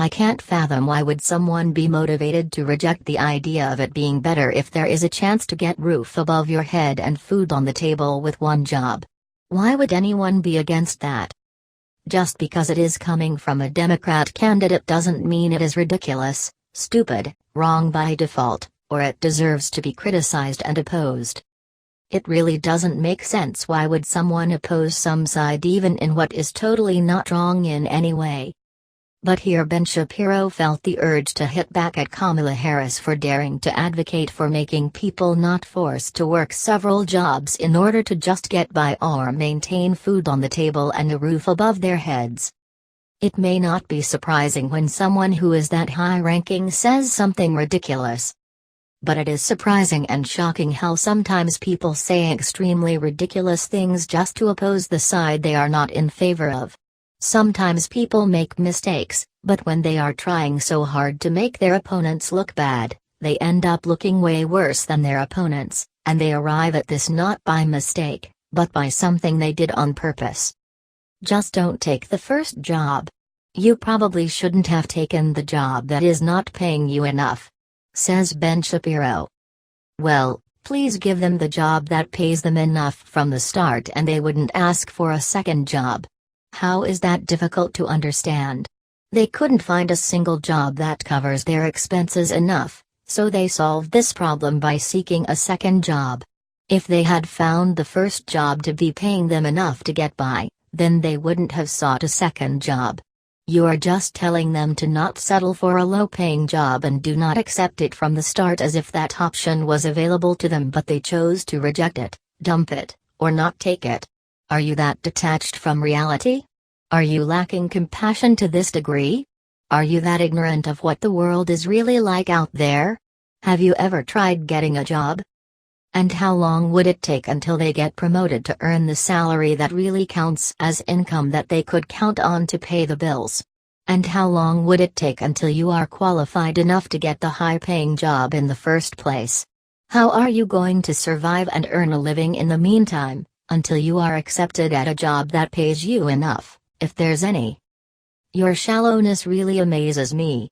I can't fathom why would someone be motivated to reject the idea of it being better if there is a chance to get roof above your head and food on the table with one job. Why would anyone be against that? Just because it is coming from a Democrat candidate doesn't mean it is ridiculous, stupid, wrong by default, or it deserves to be criticized and opposed. It really doesn't make sense. Why would someone oppose some side even in what is totally not wrong in any way? But here Ben Shapiro felt the urge to hit back at Kamala Harris for daring to advocate for making people not forced to work several jobs in order to just get by or maintain food on the table and a roof above their heads. It may not be surprising when someone who is that high-ranking says something ridiculous. But it is surprising and shocking how sometimes people say extremely ridiculous things just to oppose the side they are not in favor of. Sometimes people make mistakes, but when they are trying so hard to make their opponents look bad, they end up looking way worse than their opponents, and they arrive at this not by mistake, but by something they did on purpose. Just don't take the first job. You probably shouldn't have taken the job that is not paying you enough, says Ben Shapiro. Well, please give them the job that pays them enough from the start and they wouldn't ask for a second job. How is that difficult to understand? They couldn't find a single job that covers their expenses enough, so they solved this problem by seeking a second job. If they had found the first job to be paying them enough to get by, then they wouldn't have sought a second job. You are just telling them to not settle for a low-paying job and do not accept it from the start as if that option was available to them, but they chose to reject it, dump it, or not take it. Are you that detached from reality? Are you lacking compassion to this degree? Are you that ignorant of what the world is really like out there? Have you ever tried getting a job? And how long would it take until they get promoted to earn the salary that really counts as income that they could count on to pay the bills? And how long would it take until you are qualified enough to get the high-paying job in the first place? How are you going to survive and earn a living in the meantime, until you are accepted at a job that pays you enough, if there's any? Your shallowness really amazes me.